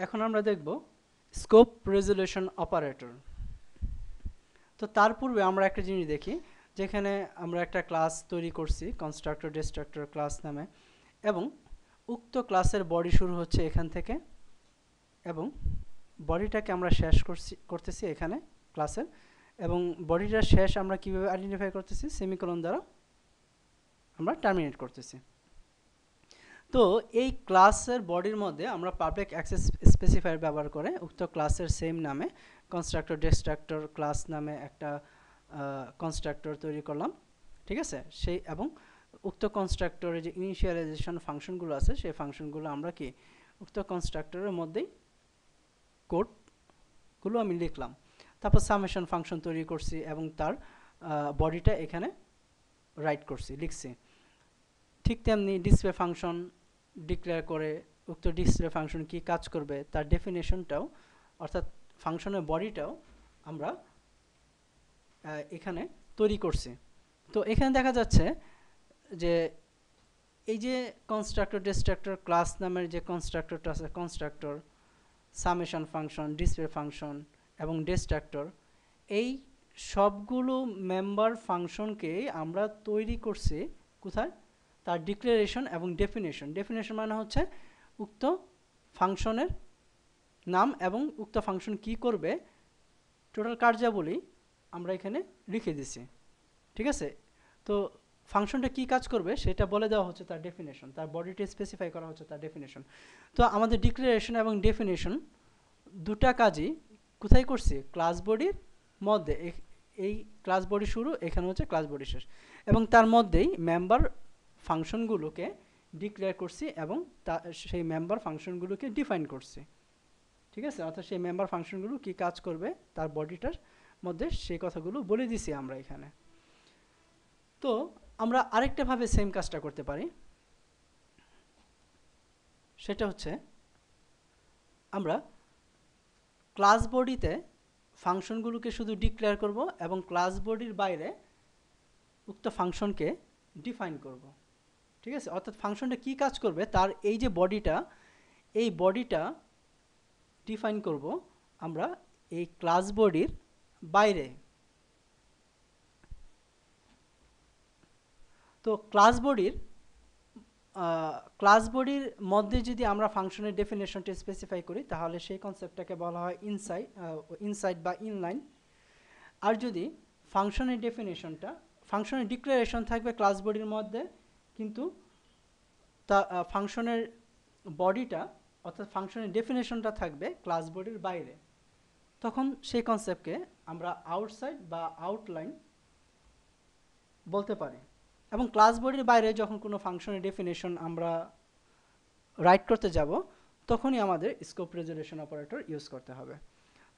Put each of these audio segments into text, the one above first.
এখন আমরা দেখব স্কোপ রেজলিউশন অপারেটর। তো তার পূর্বে আমরা একটা জিনিস দেখি, যেখানে আমরা একটা ক্লাস তৈরি করছি কনস্ট্রাক্টর ডিস্ট্রাক্টর ক্লাস নামে, এবং উক্ত ক্লাসের বডি শুরু হচ্ছে এখান থেকে, এবং বডিটাকে আমরা শেষ করতেছি এখানে ক্লাসের, এবং বডিটার শেষ আমরা কিভাবে আইডেন্টিফাই করতেছি, সেমিকোলন দ্বারা আমরা টার্মিনেট করতেছি। তো এই ক্লাসের বডির মধ্যে আমরা পাবলিক অ্যাক্সেস স্পেসিফায়ার ব্যবহার করে উক্ত ক্লাসের সেম নামে কনস্ট্রাক্টর ডিস্ট্রাক্টর ক্লাস নামে একটা কনস্ট্রাক্টর তৈরি করলাম, ঠিক আছে। সেই এবং উক্ত কনস্ট্রাক্টরের যে ইনিশিয়ালাইজেশন ফাংশনগুলো আছে সেই ফাংশনগুলো আমরা কি উক্ত কনস্ট্রাক্টরের মধ্যেই কোডগুলো আমি লিখলাম। তারপর সামেশন ফাংশন তৈরি করছি এবং তার বডিটা এখানে রাইট করছি, লিখছি। ঠিক তেমনি ডিসপ্লে ফাংশন ডিক্লেয়ার করে উক্ত ডিসপ্লে ফাংশন কি কাজ করবে তার ডেফিনেশনটাও, অর্থাৎ ফাংশনের বডিটাও আমরা এখানে তৈরি করছি। তো এখানে দেখা যাচ্ছে যে এই যে কনস্ট্রাক্টর ডিস্ট্রাক্টর ক্লাস নামের যে কনস্ট্রাক্টরটা আছে, constructor, summation function, display function এবং ডিস্ট্রাক্টর, এই সবগুলো মেম্বার ফাংশনকে আমরা তৈরি করছি কোথায়, তার ডিক্লারেশন এবং ডেফিনেশন। ডেফিনেশন মানে হচ্ছে উক্ত ফাংশনের নাম এবং উক্ত ফাংশন কি করবে টোটাল কার্যাবলী আমরা এখানে লিখে দিছি, ঠিক আছে। তো ফাংশনটা কি কাজ করবে সেটা বলে দেওয়া হচ্ছে তার ডেফিনেশন, তার বডিটা স্পেসিফাই করা হচ্ছে তার ডেফিনেশন। তো আমাদের ডিক্লারেশন এবং ডেফিনেশন দুটা কাজই কোথায় করছি, ক্লাস বডির মধ্যে। এই ক্লাস বডি শুরু, এখানে হচ্ছে ক্লাস বডি শেষ, এবং তার মধ্যেই মেম্বার ফাংশনগুলোকে ডিক্লেয়ার করছি এবং সেই মেম্বার ফাংশনগুলোকে ডিফাইন করছি, ঠিক আছে। অর্থাৎ সেই মেম্বার ফাংশনগুলো কি কাজ করবে তার বডিটার মধ্যে সেই কথাগুলো বলে দিছি আমরা এখানে। তো আমরা আরেকটাভাবে সেম কাজটা করতে পারি, সেটা হচ্ছে আমরা ক্লাস বডিতে ফাংশনগুলোকে শুধু ডিক্লেয়ার করব এবং ক্লাস বডির বাইরে উক্ত ফাংশনকে ডিফাইন করব, ঠিক আছে। অর্থাৎ ফাংশনটা কি কাজ করবে তার এই যে বডিটা, এই বডিটা ডিফাইন করব আমরা এই ক্লাস বডির বাইরে। তো ক্লাস বডির মধ্যে যদি আমরা ফাংশনের ডেফিনেশনটা স্পেসিফাই করি তাহলে সেই কনসেপ্টটাকে বলা হয় ইনসাইড বা ইনলাইন। আর যদি ফাংশনের ডিক্লারেশন থাকবে ক্লাস বডির মধ্যে, কিন্তু তা ফাংশনের বডিটা অর্থাৎ ফাংশনের ডেফিনেশনটা থাকবে ক্লাস বডির বাইরে, তখন সেই কনসেপ্টকে আমরা আউটসাইড বা আউটলাইন বলতে পারি। এবং ক্লাস বডির বাইরে যখন কোনো ফাংশনের ডেফিনেশন আমরা রাইট করতে যাব তখনই আমাদের স্কোপ রেজলিউশন অপারেটর ইউজ করতে হবে।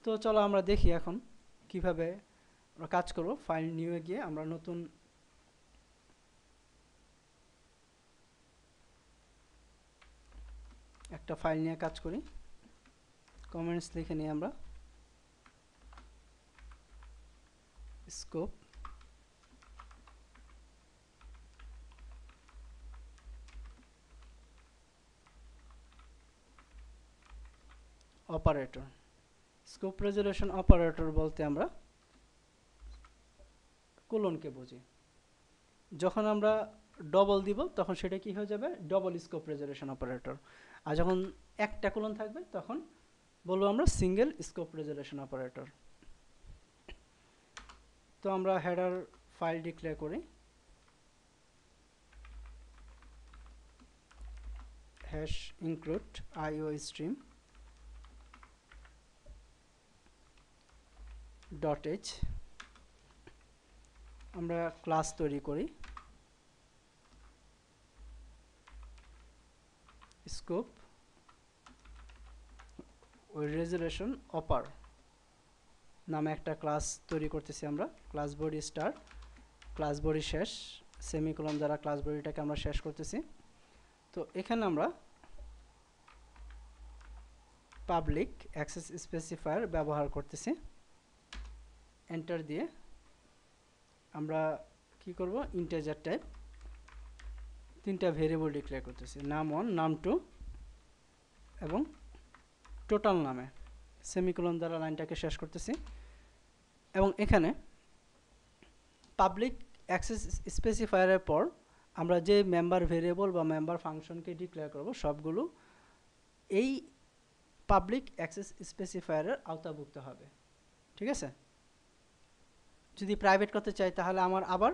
তো চলো আমরা দেখি এখন কিভাবে আমরা কাজ করব। ফাইল নিউয়ে গিয়ে আমরা নতুন একটা ফাইল নিয়ে কাজ করি, কমেন্টস লিখে নিই আমরা scope operator. Scope resolution operator বলতে আমরা কোলনকে বুঝি। যখন আমরা ডবল দিব তখন সেটা কি হয়ে যাবে, ডবল স্কোপ রেজলিউশন অপারেটর। আর যখন একটা কোলন থাকবে তখন বলবো আমরা সিঙ্গেল স্কোপ রেজলিউশন অপারেটর। তো আমরা হেডার ফাইল ডিক্লেয়ার করি, হ্যাশ ইনক্লুড iostream .h। আমরা ক্লাস তৈরি করি স্কোপ রেজলিউশন অপার নামে একটা ক্লাস তৈরি করতেছি আমরা। Class body start, class body শেষ, সেমিকোলন দ্বারা ক্লাস বডিটাকে আমরা শেষ করতেছি। তো এখানে আমরা পাবলিক অ্যাক্সেস স্পেসিফায়ার ব্যবহার করতেছি। এন্টার দিয়ে আমরা কি করব, ইন্টিজার টাইপ তিনটা ভেরিয়েবল ডিক্লেয়ার করতেছি, নাম1, নাম2 এবং টোটাল নামে সেমিকোলন দ্বারা লাইনটাকে শেষ করতেছি এবং এখানে পাবলিক অ্যাক্সেস স্পেসিফায়ারের পর আমরা যে মেম্বার ভেরিয়েবল বা মেম্বার ফাংশনকে ডিক্লেয়ার করব সবগুলো এই পাবলিক অ্যাক্সেস স্পেসিফায়ারের আওতাভুক্ত হবে ঠিক আছে যদি প্রাইভেট করতে চাই তাহলে আমার আবার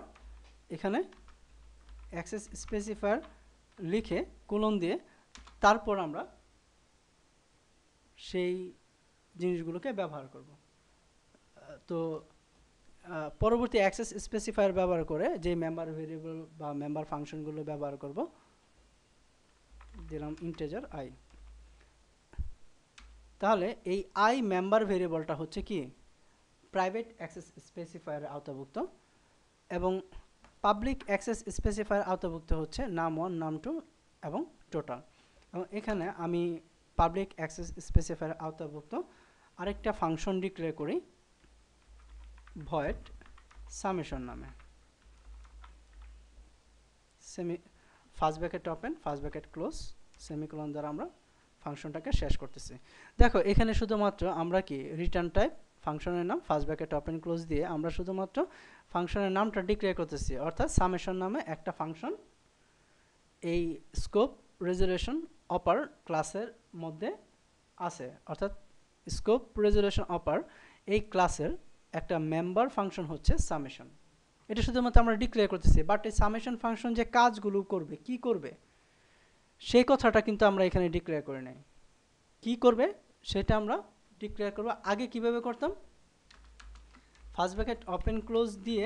এখানে অ্যাক্সেস স্পেসিফায়ার লিখে কোলন দিয়ে তারপর আমরা সেই জিনিসগুলোকে ব্যবহার করব তো পরবর্তী অ্যাক্সেস স্পেসিফায়ার ব্যবহার করে যে মেম্বার ভেরিয়েবল বা মেম্বার ফাংশনগুলো ব্যবহার করব দিলাম ইন্টিজার আই তাহলে এই আই মেম্বার ভেরিয়েবলটা হচ্ছে কি প্রাইভেট অ্যাক্সেস স্পেসিফায়ারের আওতাভুক্ত এবং পাবলিক অ্যাক্সেস স্পেসিফায়ার আওতাভুক্ত হচ্ছে নাম1 নাম2 এবং টোটাল এবং এখানে আমি পাবলিক অ্যাক্সেস স্পেসিফায়ার আওতাভুক্ত আরেকটা ফাংশন ডিক্লেয়ার করি ভয়েড সামেশন নামে first bracket open first bracket close semicolon দ্বারা আমরা ফাংশনটাকে শেষ করতেছি দেখো এখানে শুধুমাত্র আমরা কি রিটার্ন টাইপ ফাংশনের নাম ফার্স্ট ব্র্যাকেট ওপেন ক্লোজ দিয়ে আমরা শুধুমাত্র ফাংশনের নামটা ডিক্লেয়ার করতেছি অর্থাৎ সামেশন নামে একটা ফাংশন এই স্কোপ রেজুলেশন অপার ক্লাসের মধ্যে আছে অর্থাৎ স্কোপ রেজুলেশন অপার এই ক্লাসের একটা মেম্বার ফাংশন হচ্ছে সামেশন এটা শুধুমাত্র আমরা ডিক্লেয়ার করতেছি বাট এই সামেশন ফাংশন যে কাজগুলো করবে কি করবে সেই কথাটা কিন্তু আমরা এখানে ডিক্লেয়ার করে নাই কি করবে সেটা আমরা ডিক্লেয়ার করব আগে কিভাবে করতাম ফার্স্ট ব্র্যাকেট ওপেন ক্লোজ দিয়ে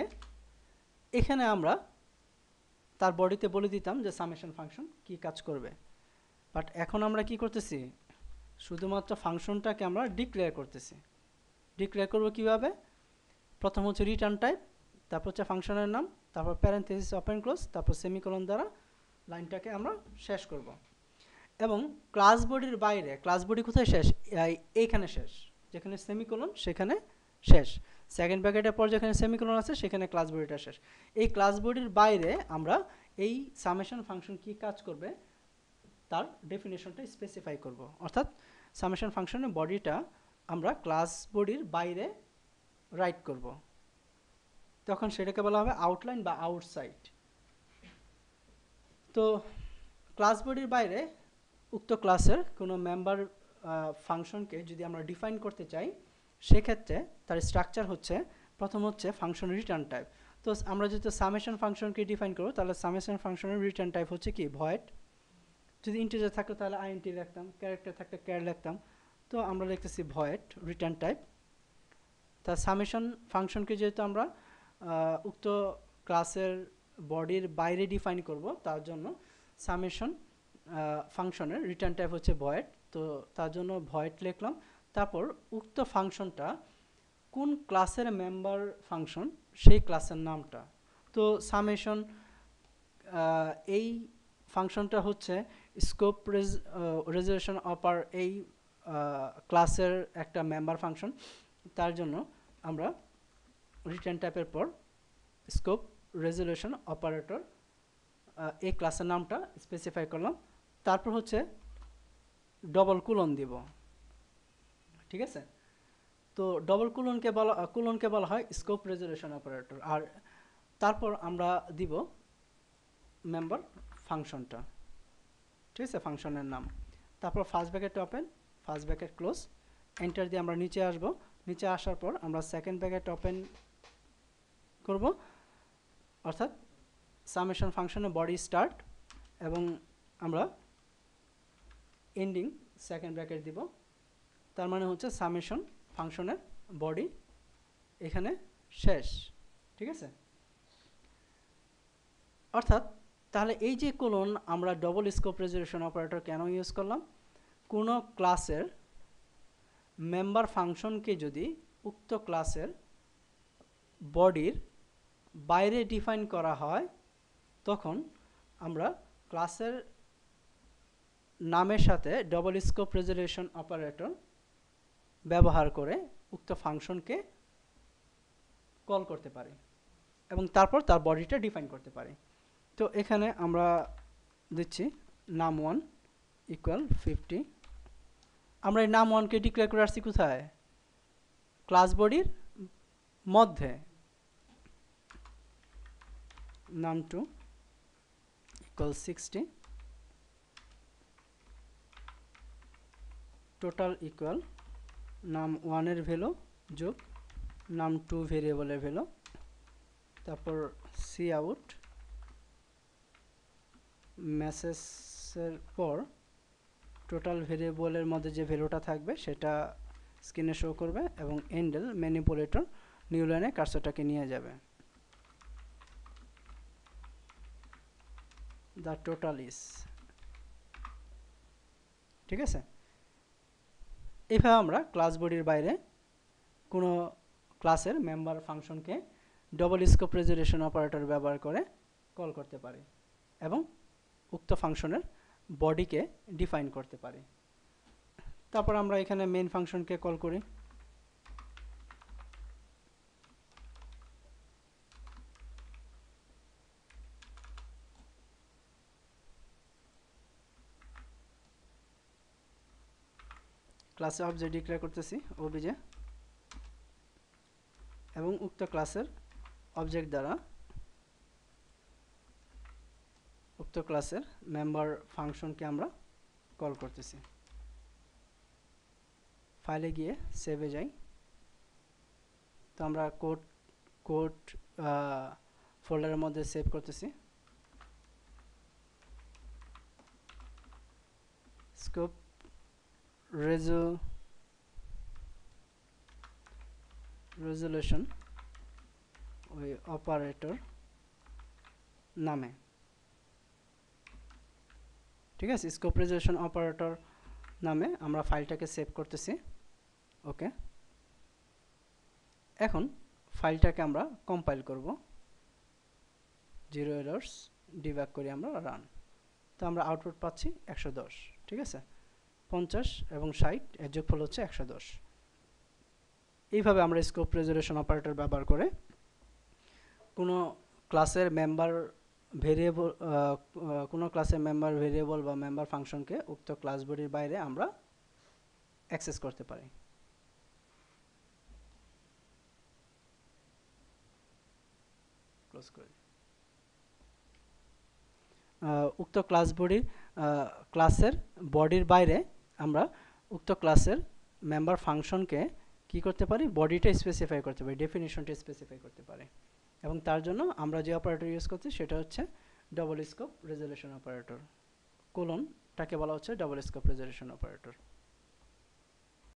এখানে আমরা তার বডিতে বলে দিতাম যে সামেশন ফাংশন কি কাজ করবে বাট এখন আমরা কি করতেছি শুধুমাত্র ফাংশনটাকে আমরা ডিক্লেয়ার করতেছি ডিক্লেয়ার করব কিভাবে প্রথম হচ্ছে রিটার্ন টাইপ তারপর হচ্ছে ফাংশনের নাম তারপর প্যারেনথেসিস ওপেন ক্লোজ তারপর সেমিকোলন দ্বারা লাইনটাকে আমরা শেষ করব এবং ক্লাস বডির বাইরে ক্লাস বডি কোথায় শেষ এইখানে শেষ যেখানে সেমিকোলন সেখানে শেষ সেকেন্ড ব্র্যাকেটের পর যেখানে সেমিকোলন আছে সেখানে ক্লাস বডিটা শেষ এই ক্লাস বডির বাইরে আমরা এই সামেশন ফাংশন কি কাজ করবে তার ডেফিনেশনটা স্পেসিফাই করব অর্থাৎ সামেশন ফাংশনের বডিটা আমরা ক্লাস বডির বাইরে রাইট করব তখন সেটাকে বলা হবে আউটলাইন বা আউটসাইড তো ক্লাস বডির বাইরে উক্ত ক্লাসের কোনো মেম্বার ফাংশনকে যদি আমরা ডিফাইন করতে চাই সেক্ষেত্রে তার স্ট্রাকচার হচ্ছে প্রথম হচ্ছে ফাংশন রিটার্ন টাইপ তো আমরা যদি সামেশন ফাংশনকে ডিফাইন করব তাহলে সামেশন ফাংশনের রিটার্ন টাইপ হচ্ছে কি ভয়েড যদি ইন্টিজার থাকতো তাহলে আইএনটি লিখতাম ক্যারেক্টার থাকলে ক্যার লিখতাম তো আমরা লিখতেছি ভয়েড রিটার্ন টাইপ তা সামেশন ফাংশনকে যেহেতু আমরা উক্ত ক্লাসের বডির বাইরে ডিফাইন করব তার জন্য সামেশন ফাংশনের রিটার্ন টাইপ হচ্ছে ভয়েড তো তার জন্য ভয়েড লিখলাম তারপর উক্ত ফাংশনটা কোন ক্লাসের মেম্বার ফাংশন সেই ক্লাসের নামটা তো সামেশন এই ফাংশনটা হচ্ছে স্কোপ রেজুলেশন অপার এই ক্লাসের একটা মেম্বার ফাংশন তার জন্য আমরা রিটার্ন টাইপের পর স্কোপ রেজুলেশন অপারেটর এই ক্লাসের নামটা স্পেসিফাই করলাম তারপর হচ্ছে ডবল কোলন দিব ঠিক আছে তো ডবল কোলনকে বলা হয় স্কোপ রেজুলেশন অপারেটর আর তারপর আমরা দিব মেম্বার ফাংশনটা ঠিক আছে ফাংশনের নাম তারপর first bracket open first bracket close enter দিয়ে আমরা নিচে আসব নিচে আসার পর আমরা সেকেন্ড ব্র্যাকেট ওপেন করব অর্থাৎ সামেশন ফাংশনের বডি স্টার্ট এবং আমরা এন্ডিং সেকেন্ড ব্র্যাকেট দিব তার মানে হচ্ছে সামেশন ফাংশনের বডি এখানে শেষ ঠিক আছে অর্থাৎ তাহলে এই যে কোলন আমরা ডবল স্কোপ রেজুলেশন অপারেটর কেন ইউজ করলাম কোনো ক্লাসের মেম্বার ফাংশনকে যদি উক্ত ক্লাসের বডির বাইরে ডিফাইন করা হয় তখন আমরা ক্লাসের নামের সাথে ডবল স্কোপ রেজুলেশন অপারেটর ব্যবহার করে উক্ত ফাংশনকে কল করতে পারি এবং তারপর তার বডিটা ডিফাইন করতে পারি তো এখানে আমরা দিচ্ছি নাম1 ইকুয়াল 50 আমরা এই নাম ওয়ানকে ডিক্লেয়ার করে আসছি কোথায়, ক্লাস বডির মধ্যে। নাম টু ইকুয়াল 60, টোটাল ইকুয়াল নাম ওয়ানের ভ্যালু যোগ নাম টু ভেরিয়েবলের ভ্যালু, তারপর সি আউট মেসেজের পর টোটাল ভেরিয়েবলের মধ্যে যে ভ্যালুটা থাকবে সেটা স্ক্রিনে শো করবে এবং এন্ডেল ম্যানিপুলেটর নিউ লাইনে কার্সরটাকে নিয়ে যাবে। দ্য টোটাল ইজ, ঠিক আছে। এইভাবে আমরা ক্লাস বডির বাইরে কোনো ক্লাসের মেম্বার ফাংশনকে ডবল স্কোপ রেজোলিউশন অপারেটর ব্যবহার করে কল করতে পারি এবং উক্ত ফাংশনের বডিকে ডিফাইন করতে পারি। তারপর আমরা এখানে মেইন ফাংশনকে কল করি। ক্লাসে অবজেক্ট ডিক্লেয়ার করতেছি ওবিজে এবং উক্ত ক্লাসের অবজেক্ট দ্বারা উক্ত ক্লাসের মেম্বার ফাংশনকে আমরা কল করতেছি। ফাইলে গিয়ে সেভে যাই। তো আমরা কোড ফোল্ডারের মধ্যে সেভ করতেছি। স্কোপ রেজোলিউশন ওই অপারেটর নামে, ঠিক আছে। স্কোপ রেজোলিউশন অপারেটর নামে আমরা ফাইলটাকে সেভ করতেছি। ওকে, এখন ফাইলটাকে আমরা কম্পাইল করব। 0 এরর্স ডিবাগ করি আমরা রান। তো আমরা আউটপুট পাচ্ছি 110, ঠিক আছে। 50 এবং 60 এর যোগফল হচ্ছে 110। এইভাবে আমরা স্কোপ রেজোলিউশন অপারেটর ব্যবহার করে কোনো ক্লাসের মেম্বার ভেরিয়েবল বা মেম্বার ফাংশনকে উক্ত ক্লাস বডির বাইরে আমরা অ্যাক্সেস করতে পারি। ক্লোজ করি। উক্ত ক্লাস বডির ক্লাসের বডির বাইরে আমরা উক্ত ক্লাসের মেম্বার ফাংশনকে কি করতে পারি, বডিটা স্পেসিফাই করতে পারি, ডেফিনিশনটা স্পেসিফাই করতে পারি। এবং তার জন্য আমরা যে অপারেটর ইউজ করছি সেটা হচ্ছে ডবল স্কোপ রেজোলিউশন অপারেটর। কোলনটাকে বলা হচ্ছে ডবল স্কোপ রেজোলিউশন অপারেটর।